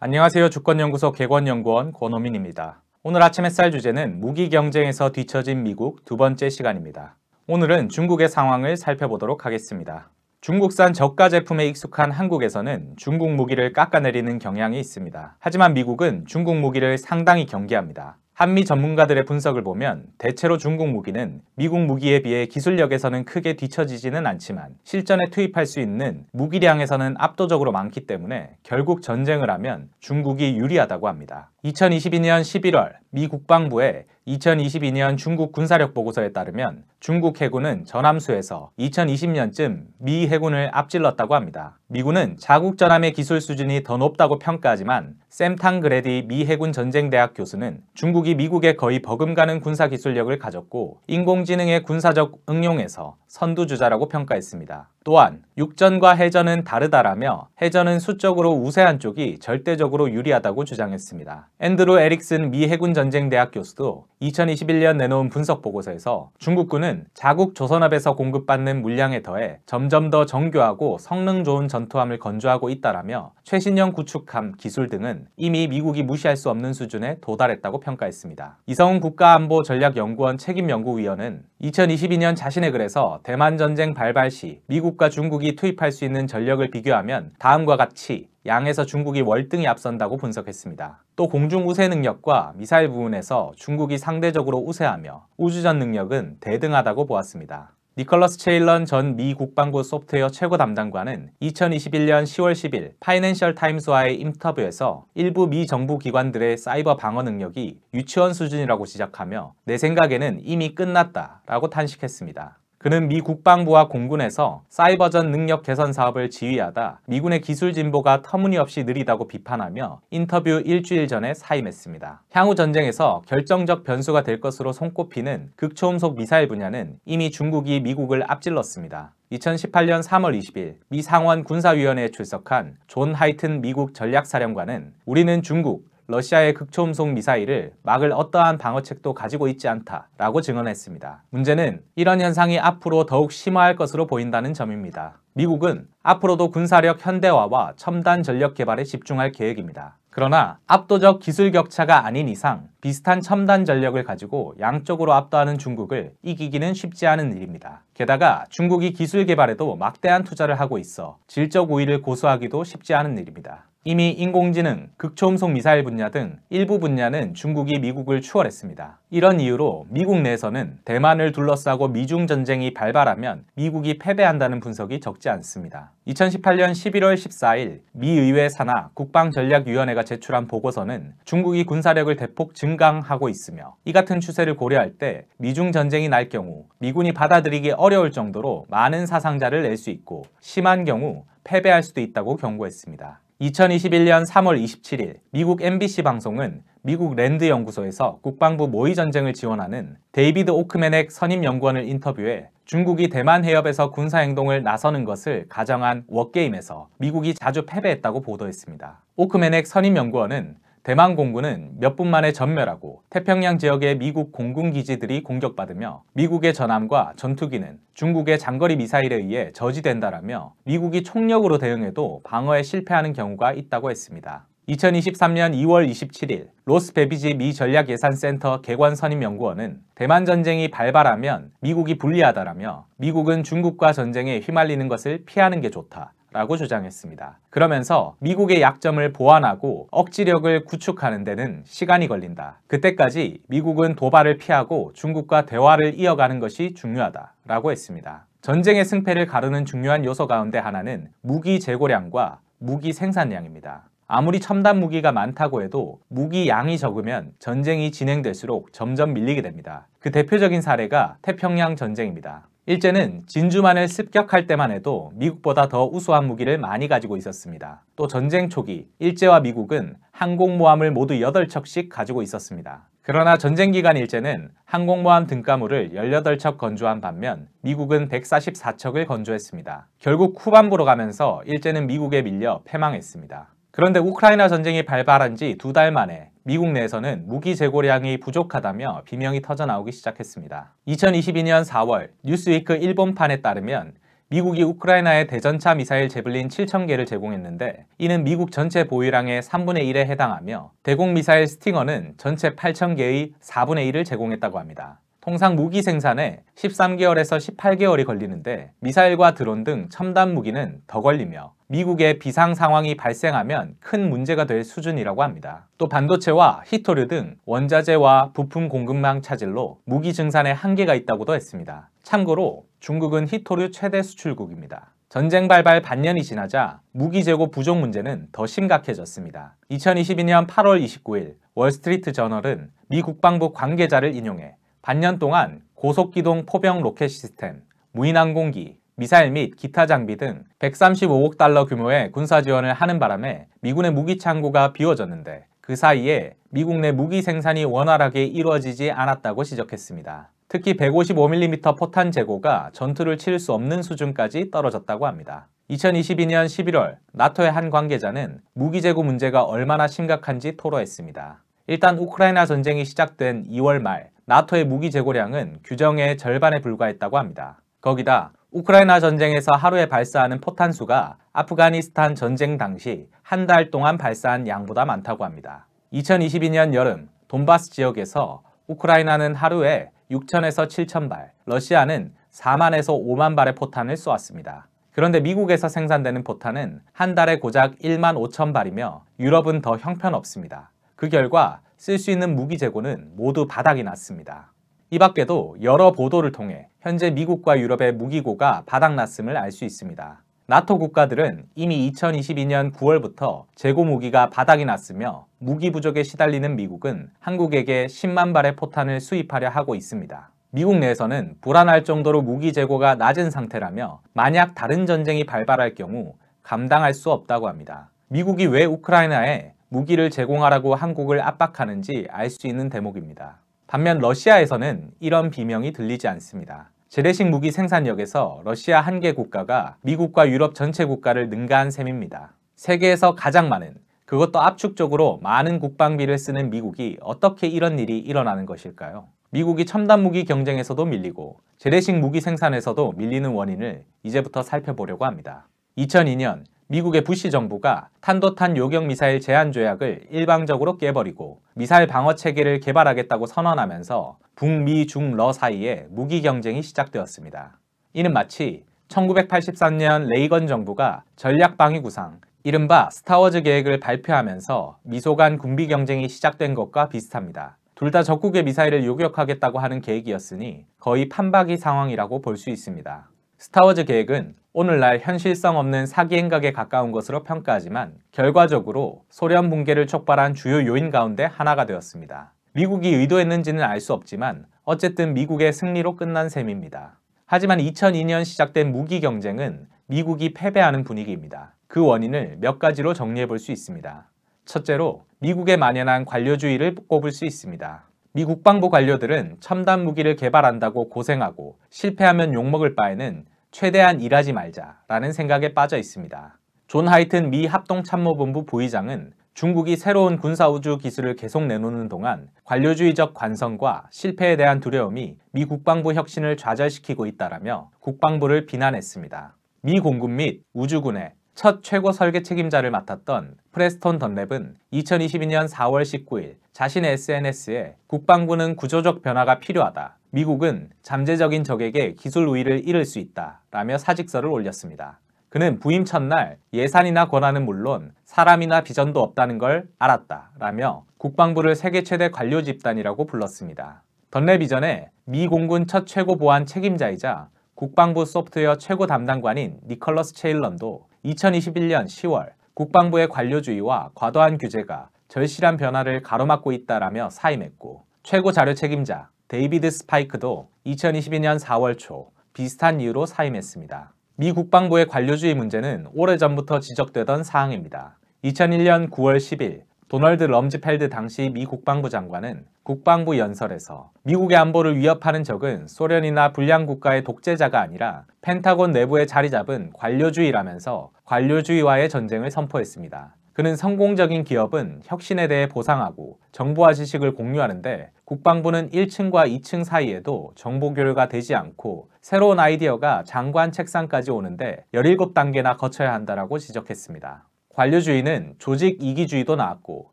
안녕하세요. 주권연구소 개권연구원 권호민입니다. 오늘 아침 햇살 주제는 무기 경쟁에서 뒤처진 미국 두 번째 시간입니다. 오늘은 중국의 상황을 살펴보도록 하겠습니다. 중국산 저가 제품에 익숙한 한국에서는 중국 무기를 깎아내리는 경향이 있습니다. 하지만 미국은 중국 무기를 상당히 경계합니다. 한미 전문가들의 분석을 보면 대체로 중국 무기는 미국 무기에 비해 기술력에서는 크게 뒤처지지는 않지만 실전에 투입할 수 있는 무기량에서는 압도적으로 많기 때문에 결국 전쟁을 하면 중국이 유리하다고 합니다. 2022년 11월 미 국방부의 2022년 중국 군사력 보고서에 따르면 중국 해군은 전함수에서 2020년쯤 미 해군을 앞질렀다고 합니다. 미군은 자국 전함의 기술 수준이 더 높다고 평가하지만 샘 탕그레디 미 해군 전쟁대학 교수는 중국이 미국에 거의 버금가는 군사 기술력을 가졌고 인공지능의 군사적 응용에서 선두주자라고 평가했습니다. 또한 육전과 해전은 다르다라며 해전은 수적으로 우세한 쪽이 절대적으로 유리하다고 주장했습니다. 앤드루 에릭슨 미 해군 전쟁대학 교수도 2021년 내놓은 분석 보고서에서 중국군은 자국 조선업에서 공급받는 물량에 더해 점점 더 정교하고 성능 좋은 전투함을 건조하고 있다라며 최신형 구축함 기술 등은 이미 미국이 무시할 수 없는 수준에 도달했다고 평가했습니다. 이성훈 국가안보전략연구원 책임연구위원은 2022년 자신의 글에서 대만 전쟁 발발 시 미국과 중국이 투입할 수 있는 전력을 비교하면 다음과 같이 양에서 중국이 월등히 앞선다고 분석했습니다. 또 공중 우세 능력과 미사일 부분에서 중국이 상대적으로 우세하며 우주전 능력은 대등하다고 보았습니다. 니컬러스 체일런 전 미 국방부 소프트웨어 최고 담당관은 2021년 10월 10일 파이낸셜 타임스와의 인터뷰에서 일부 미 정부 기관들의 사이버 방어 능력이 유치원 수준이라고 지적하며 내 생각에는 이미 끝났다라고 탄식했습니다. 그는 미 국방부와 공군에서 사이버전 능력 개선 사업을 지휘하다 미군의 기술 진보가 터무니없이 느리다고 비판하며 인터뷰 일주일 전에 사임했습니다. 향후 전쟁에서 결정적 변수가 될 것으로 손꼽히는 극초음속 미사일 분야는 이미 중국이 미국을 앞질렀습니다. 2018년 3월 20일 미 상원 군사위원회에 출석한 존 하이튼 미국 전략사령관은 우리는 중국, 러시아의 극초음속 미사일을 막을 어떠한 방어책도 가지고 있지 않다라고 증언했습니다. 문제는 이런 현상이 앞으로 더욱 심화할 것으로 보인다는 점입니다. 미국은 앞으로도 군사력 현대화와 첨단 전력 개발에 집중할 계획입니다. 그러나 압도적 기술 격차가 아닌 이상 비슷한 첨단 전력을 가지고 양쪽으로 압도하는 중국을 이기기는 쉽지 않은 일입니다. 게다가 중국이 기술 개발에도 막대한 투자를 하고 있어 질적 우위를 고수하기도 쉽지 않은 일입니다. 이미 인공지능, 극초음속 미사일 분야 등 일부 분야는 중국이 미국을 추월했습니다. 이런 이유로 미국 내에서는 대만을 둘러싸고 미중 전쟁이 발발하면 미국이 패배한다는 분석이 적지 않습니다. 2018년 11월 14일 미 의회 산하 국방전략위원회가 제출한 보고서는 중국이 군사력을 대폭 증강하고 있으며 이 같은 추세를 고려할 때 미중 전쟁이 날 경우 미군이 받아들이기 어려울 정도로 많은 사상자를 낼 수 있고 심한 경우 패배할 수도 있다고 경고했습니다. 2021년 3월 27일 미국 MBC 방송은 미국 랜드 연구소에서 국방부 모의 전쟁을 지원하는 데이비드 오크맨액 선임연구원을 인터뷰해 중국이 대만 해협에서 군사행동을 나서는 것을 가정한 워게임에서 미국이 자주 패배했다고 보도했습니다. 오크맨액 선임연구원은 대만 공군은 몇 분 만에 전멸하고 태평양 지역의 미국 공군 기지들이 공격받으며 미국의 전함과 전투기는 중국의 장거리 미사일에 의해 저지된다라며 미국이 총력으로 대응해도 방어에 실패하는 경우가 있다고 했습니다. 2023년 2월 27일 로스 베비지 미 전략예산센터 개관 선임연구원은 대만 전쟁이 발발하면 미국이 불리하다라며 미국은 중국과 전쟁에 휘말리는 것을 피하는 게 좋다 라고 주장했습니다. 그러면서 미국의 약점을 보완하고 억지력을 구축하는 데는 시간이 걸린다. 그때까지 미국은 도발을 피하고 중국과 대화를 이어가는 것이 중요하다 라고 했습니다. 전쟁의 승패를 가르는 중요한 요소 가운데 하나는 무기 재고량과 무기 생산량입니다. 아무리 첨단 무기가 많다고 해도 무기 양이 적으면 전쟁이 진행될수록 점점 밀리게 됩니다. 그 대표적인 사례가 태평양 전쟁입니다. 일제는 진주만을 습격할 때만 해도 미국보다 더 우수한 무기를 많이 가지고 있었습니다. 또 전쟁 초기 일제와 미국은 항공모함을 모두 8척씩 가지고 있었습니다. 그러나 전쟁 기간 일제는 항공모함 등가물을 18척 건조한 반면 미국은 144척을 건조했습니다. 결국 후반부로 가면서 일제는 미국에 밀려 패망했습니다. 그런데 우크라이나 전쟁이 발발한 지 2달 만에 미국 내에서는 무기 재고량이 부족하다며 비명이 터져나오기 시작했습니다. 2022년 4월 뉴스위크 일본판에 따르면 미국이 우크라이나에 대전차 미사일 제블린 7,000개를 제공했는데 이는 미국 전체 보유량의 3분의 1에 해당하며 대공 미사일 스팅어는 전체 8,000개의 4분의 1을 제공했다고 합니다. 통상 무기 생산에 13개월에서 18개월이 걸리는데 미사일과 드론 등 첨단 무기는 더 걸리며 미국의 비상 상황이 발생하면 큰 문제가 될 수준이라고 합니다. 또 반도체와 히토류 등 원자재와 부품 공급망 차질로 무기 증산에 한계가 있다고도 했습니다. 참고로 중국은 히토류 최대 수출국입니다. 전쟁 발발 반년이 지나자 무기 재고 부족 문제는 더 심각해졌습니다. 2022년 8월 29일 월스트리트 저널은 미 국방부 관계자를 인용해 반년 동안 고속기동 포병 로켓 시스템, 무인항공기, 미사일 및 기타 장비 등 135억 달러 규모의 군사 지원을 하는 바람에 미군의 무기 창고가 비워졌는데 그 사이에 미국 내 무기 생산이 원활하게 이루어지지 않았다고 지적했습니다. 특히 155mm 포탄 재고가 전투를 치를 수 없는 수준까지 떨어졌다고 합니다. 2022년 11월 나토의 한 관계자는 무기 재고 문제가 얼마나 심각한지 토로했습니다. 일단 우크라이나 전쟁이 시작된 2월 말 나토의 무기 재고량은 규정의 절반에 불과했다고 합니다. 거기다 우크라이나 전쟁에서 하루에 발사하는 포탄 수가 아프가니스탄 전쟁 당시 한 달 동안 발사한 양보다 많다고 합니다. 2022년 여름 돈바스 지역에서 우크라이나는 하루에 6,000에서 7,000발, 러시아는 4만에서 5만 발의 포탄을 쏘았습니다. 그런데 미국에서 생산되는 포탄은 한 달에 고작 1만 5천 발이며 유럽은 더 형편없습니다. 그 결과 쓸 수 있는 무기 재고는 모두 바닥이 났습니다. 이 밖에도 여러 보도를 통해 현재 미국과 유럽의 무기고가 바닥났음을 알 수 있습니다. 나토 국가들은 이미 2022년 9월부터 재고 무기가 바닥이 났으며 무기 부족에 시달리는 미국은 한국에게 10만 발의 포탄을 수입하려 하고 있습니다. 미국 내에서는 불안할 정도로 무기 재고가 낮은 상태라며 만약 다른 전쟁이 발발할 경우 감당할 수 없다고 합니다. 미국이 왜 우크라이나에 무기를 제공하라고 한국을 압박하는지 알 수 있는 대목입니다. 반면 러시아에서는 이런 비명이 들리지 않습니다. 재래식 무기 생산력에서 러시아 한 개 국가가 미국과 유럽 전체 국가를 능가한 셈입니다. 세계에서 가장 많은, 그것도 압축적으로 많은 국방비를 쓰는 미국이 어떻게 이런 일이 일어나는 것일까요? 미국이 첨단 무기 경쟁에서도 밀리고 재래식 무기 생산에서도 밀리는 원인을 이제부터 살펴보려고 합니다. 2002년 미국의 부시 정부가 탄도탄 요격 미사일 제한 조약을 일방적으로 깨버리고 미사일 방어 체계를 개발하겠다고 선언하면서 북미 중러 사이에 무기 경쟁이 시작되었습니다. 이는 마치 1983년 레이건 정부가 전략 방위 구상, 이른바 스타워즈 계획을 발표하면서 미소 간 군비 경쟁이 시작된 것과 비슷합니다. 둘 다 적국의 미사일을 요격하겠다고 하는 계획이었으니 거의 판박이 상황이라고 볼 수 있습니다. 스타워즈 계획은 오늘날 현실성 없는 사기 행각에 가까운 것으로 평가하지만 결과적으로 소련 붕괴를 촉발한 주요 요인 가운데 하나가 되었습니다. 미국이 의도했는지는 알 수 없지만 어쨌든 미국의 승리로 끝난 셈입니다. 하지만 2002년 시작된 무기 경쟁은 미국이 패배하는 분위기입니다. 그 원인을 몇 가지로 정리해 볼 수 있습니다. 첫째로 미국에 만연한 관료주의를 꼽을 수 있습니다. 미 국방부 관료들은 첨단 무기를 개발한다고 고생하고 실패하면 욕먹을 바에는 최대한 일하지 말자라는 생각에 빠져 있습니다. 존 하이튼 미 합동참모본부 부의장은 중국이 새로운 군사우주 기술을 계속 내놓는 동안 관료주의적 관성과 실패에 대한 두려움이 미 국방부 혁신을 좌절시키고 있다라며 국방부를 비난했습니다. 미 공군 및 우주군의 첫 최고 설계 책임자를 맡았던 프레스톤 던랩은 2022년 4월 19일 자신의 SNS에 국방부는 구조적 변화가 필요하다. 미국은 잠재적인 적에게 기술 우위를 잃을 수 있다. 라며 사직서를 올렸습니다. 그는 부임 첫날 예산이나 권한은 물론 사람이나 비전도 없다는 걸 알았다. 라며 국방부를 세계 최대 관료 집단이라고 불렀습니다. 던랩 이전에 미 공군 첫 최고 보안 책임자이자 국방부 소프트웨어 최고 담당관인 니컬러스 체일런도 2021년 10월 국방부의 관료주의와 과도한 규제가 절실한 변화를 가로막고 있다라며 사임했고 최고 자료 책임자 데이비드 스파이크도 2022년 4월 초 비슷한 이유로 사임했습니다. 미 국방부의 관료주의 문제는 오래전부터 지적되던 사항입니다. 2001년 9월 10일 도널드 럼즈펠드 당시 미 국방부 장관은 국방부 연설에서 미국의 안보를 위협하는 적은 소련이나 불량 국가의 독재자가 아니라 펜타곤 내부에 자리 잡은 관료주의라면서 관료주의와의 전쟁을 선포했습니다. 그는 성공적인 기업은 혁신에 대해 보상하고 정보와 지식을 공유하는데 국방부는 1층과 2층 사이에도 정보 교류가 되지 않고 새로운 아이디어가 장관 책상까지 오는데 17단계나 거쳐야 한다라고 지적했습니다. 관료주의는 조직 이기주의도 나왔고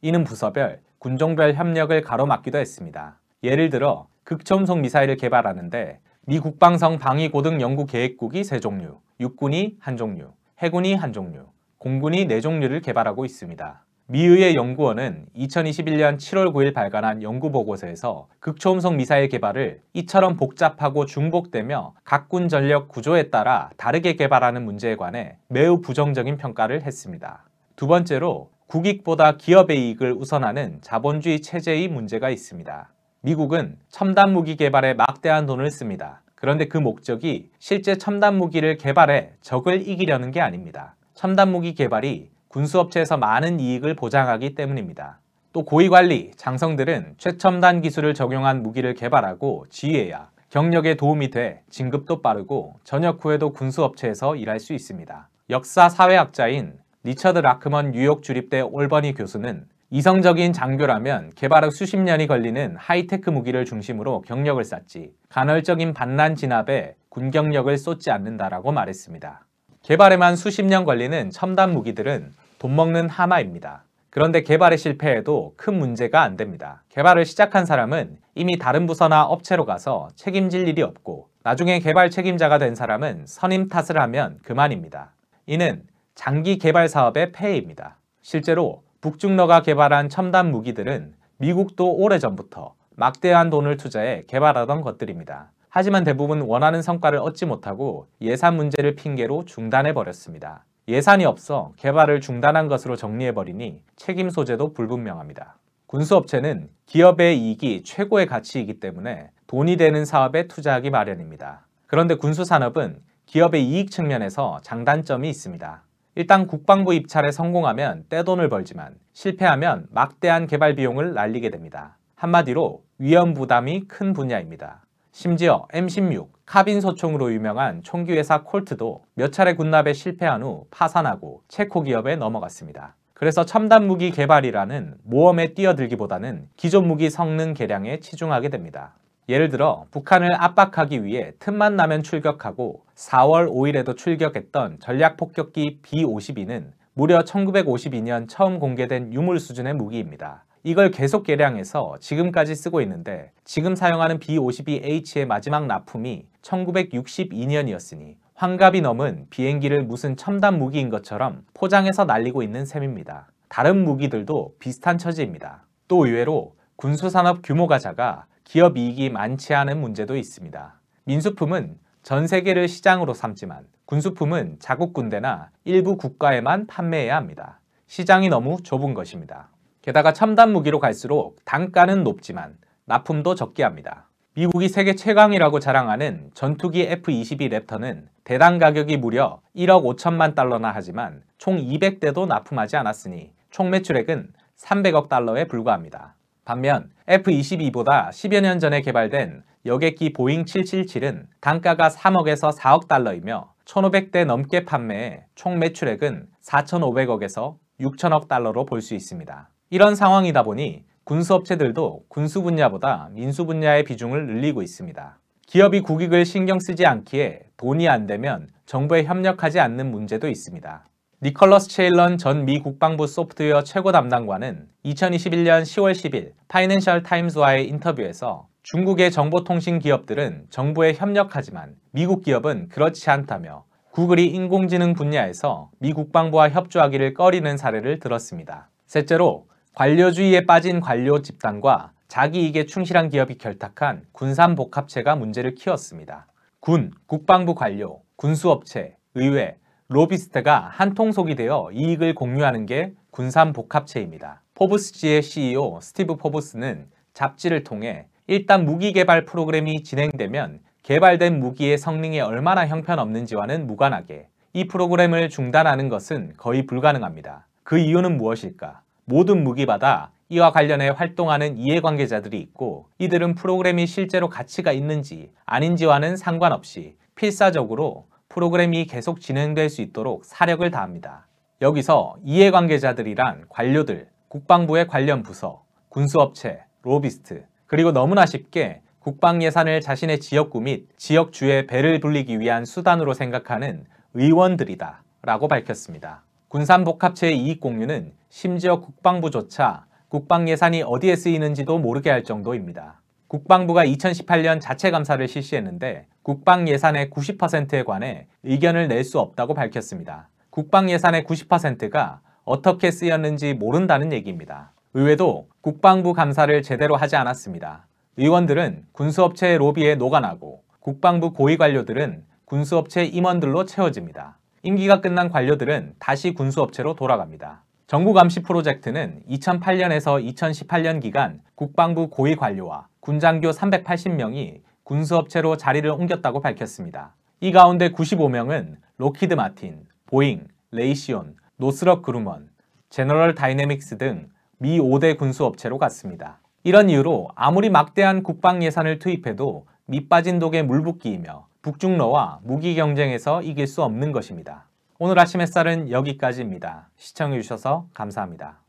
이는 부서별, 군종별 협력을 가로막기도 했습니다. 예를 들어 극초음속 미사일을 개발하는데 미 국방성 방위고등연구계획국이 3종류, 육군이 1종류, 해군이 1종류, 공군이 4종류를 개발하고 있습니다. 미의회 연구원은 2021년 7월 9일 발간한 연구보고서에서 극초음속 미사일 개발을 이처럼 복잡하고 중복되며 각 군 전력 구조에 따라 다르게 개발하는 문제에 관해 매우 부정적인 평가를 했습니다. 두 번째로 국익보다 기업의 이익을 우선하는 자본주의 체제의 문제가 있습니다. 미국은 첨단 무기 개발에 막대한 돈을 씁니다. 그런데 그 목적이 실제 첨단 무기를 개발해 적을 이기려는 게 아닙니다. 첨단 무기 개발이 군수업체에서 많은 이익을 보장하기 때문입니다. 또 고위관리, 장성들은 최첨단 기술을 적용한 무기를 개발하고 지휘해야 경력에 도움이 돼 진급도 빠르고 전역 후에도 군수업체에서 일할 수 있습니다. 역사 사회학자인 리처드 라크먼 뉴욕 주립대 올버니 교수는 이성적인 장교라면 개발 후 수십 년이 걸리는 하이테크 무기를 중심으로 경력을 쌓지 간헐적인 반란 진압에 군 경력을 쏟지 않는다라고 말했습니다. 개발에만 수십 년 걸리는 첨단 무기들은 돈 먹는 하마입니다. 그런데 개발에 실패해도 큰 문제가 안 됩니다. 개발을 시작한 사람은 이미 다른 부서나 업체로 가서 책임질 일이 없고 나중에 개발 책임자가 된 사람은 선임 탓을 하면 그만입니다. 이는 장기 개발 사업의 폐해입니다. 실제로 북중러가 개발한 첨단 무기들은 미국도 오래전부터 막대한 돈을 투자해 개발하던 것들입니다. 하지만 대부분 원하는 성과를 얻지 못하고 예산 문제를 핑계로 중단해버렸습니다. 예산이 없어 개발을 중단한 것으로 정리해버리니 책임 소재도 불분명합니다. 군수업체는 기업의 이익이 최고의 가치이기 때문에 돈이 되는 사업에 투자하기 마련입니다. 그런데 군수산업은 기업의 이익 측면에서 장단점이 있습니다. 일단 국방부 입찰에 성공하면 떼돈을 벌지만 실패하면 막대한 개발 비용을 날리게 됩니다. 한마디로 위험 부담이 큰 분야입니다. 심지어 M16, 카빈 소총으로 유명한 총기회사 콜트도 몇 차례 군납에 실패한 후 파산하고 체코 기업에 넘어갔습니다. 그래서 첨단 무기 개발이라는 모험에 뛰어들기보다는 기존 무기 성능 개량에 치중하게 됩니다. 예를 들어 북한을 압박하기 위해 틈만 나면 출격하고 4월 5일에도 출격했던 전략폭격기 B-52는 무려 1952년 처음 공개된 유물 수준의 무기입니다. 이걸 계속 개량해서 지금까지 쓰고 있는데 지금 사용하는 B-52H의 마지막 납품이 1962년이었으니 환갑이 넘은 비행기를 무슨 첨단 무기인 것처럼 포장해서 날리고 있는 셈입니다. 다른 무기들도 비슷한 처지입니다. 또 의외로 군수산업 규모가 작아 기업 이익이 많지 않은 문제도 있습니다. 민수품은 전 세계를 시장으로 삼지만 군수품은 자국 군대나 일부 국가에만 판매해야 합니다. 시장이 너무 좁은 것입니다. 게다가 첨단 무기로 갈수록 단가는 높지만 납품도 적게 합니다. 미국이 세계 최강이라고 자랑하는 전투기 F-22 랩터는 대당 가격이 무려 1억 5천만 달러나 하지만 총 200대도 납품하지 않았으니 총 매출액은 300억 달러에 불과합니다. 반면 F-22보다 10여 년 전에 개발된 여객기 보잉 777은 단가가 3억에서 4억 달러이며 1,500대 넘게 판매해 총 매출액은 4,500억에서 6천억 달러로 볼 수 있습니다. 이런 상황이다 보니 군수업체들도 군수 분야보다 민수 분야의 비중을 늘리고 있습니다. 기업이 국익을 신경 쓰지 않기에 돈이 안 되면 정부에 협력하지 않는 문제도 있습니다. 니컬러스 체일런 전 미 국방부 소프트웨어 최고 담당관은 2021년 10월 10일 파이낸셜 타임즈와의 인터뷰에서 중국의 정보통신 기업들은 정부에 협력하지만 미국 기업은 그렇지 않다며 구글이 인공지능 분야에서 미 국방부와 협조하기를 꺼리는 사례를 들었습니다. 셋째로 관료주의에 빠진 관료 집단과 자기 이익에 충실한 기업이 결탁한 군산복합체가 문제를 키웠습니다. 군, 국방부 관료, 군수업체, 의회, 로비스트가 한통속이 되어 이익을 공유하는 게 군산복합체입니다. 포브스지의 CEO 스티브 포브스는 잡지를 통해 일단 무기 개발 프로그램이 진행되면 개발된 무기의 성능이 얼마나 형편없는지와는 무관하게 이 프로그램을 중단하는 것은 거의 불가능합니다. 그 이유는 무엇일까? 모든 무기마다 이와 관련해 활동하는 이해관계자들이 있고 이들은 프로그램이 실제로 가치가 있는지 아닌지와는 상관없이 필사적으로 프로그램이 계속 진행될 수 있도록 사력을 다합니다. 여기서 이해관계자들이란 관료들, 국방부의 관련 부서, 군수업체, 로비스트, 그리고 너무나 쉽게 국방 예산을 자신의 지역구 및 지역주의 배를 불리기 위한 수단으로 생각하는 의원들이다 라고 밝혔습니다. 군산복합체의 이익공유는 심지어 국방부조차 국방 예산이 어디에 쓰이는지도 모르게 할 정도입니다. 국방부가 2018년 자체 감사를 실시했는데 국방 예산의 90%에 관해 의견을 낼 수 없다고 밝혔습니다. 국방 예산의 90%가 어떻게 쓰였는지 모른다는 얘기입니다. 의외도 국방부 감사를 제대로 하지 않았습니다. 의원들은 군수업체의 로비에 녹아나고 국방부 고위 관료들은 군수업체 임원들로 채워집니다. 임기가 끝난 관료들은 다시 군수업체로 돌아갑니다. 정부감시 프로젝트는 2008년에서 2018년 기간 국방부 고위 관료와 군장교 380명이 군수업체로 자리를 옮겼다고 밝혔습니다. 이 가운데 95명은 로키드 마틴, 보잉, 레이시온, 노스럽 그루먼, 제너럴 다이내믹스 등 미 5대 군수업체로 갔습니다. 이런 이유로 아무리 막대한 국방 예산을 투입해도 밑빠진 독에 물붓기이며 북중러와 무기 경쟁에서 이길 수 없는 것입니다. 오늘 아침 햇살은 여기까지입니다. 시청해주셔서 감사합니다.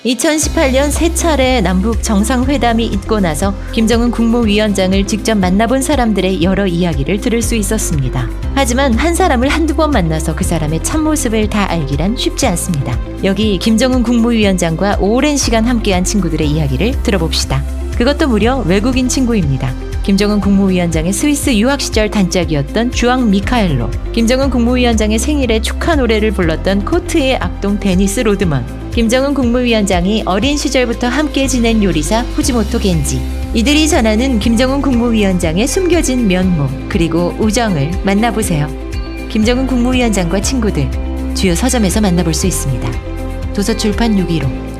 2018년 세 차례 남북 정상회담이 있고 나서 김정은 국무위원장을 직접 만나본 사람들의 여러 이야기를 들을 수 있었습니다. 하지만 한 사람을 한두 번 만나서 그 사람의 참모습을 다 알기란 쉽지 않습니다. 여기 김정은 국무위원장과 오랜 시간 함께한 친구들의 이야기를 들어봅시다. 그것도 무려 외국인 친구입니다. 김정은 국무위원장의 스위스 유학 시절 단짝이었던 주앙 미카엘로, 김정은 국무위원장의 생일에 축하 노래를 불렀던 코트의 악동 데니스 로드먼, 김정은 국무위원장이 어린 시절부터 함께 지낸 요리사 후지모토 겐지, 이들이 전하는 김정은 국무위원장의 숨겨진 면모 그리고 우정을 만나보세요. 김정은 국무위원장과 친구들, 주요 서점에서 만나볼 수 있습니다. 도서출판 615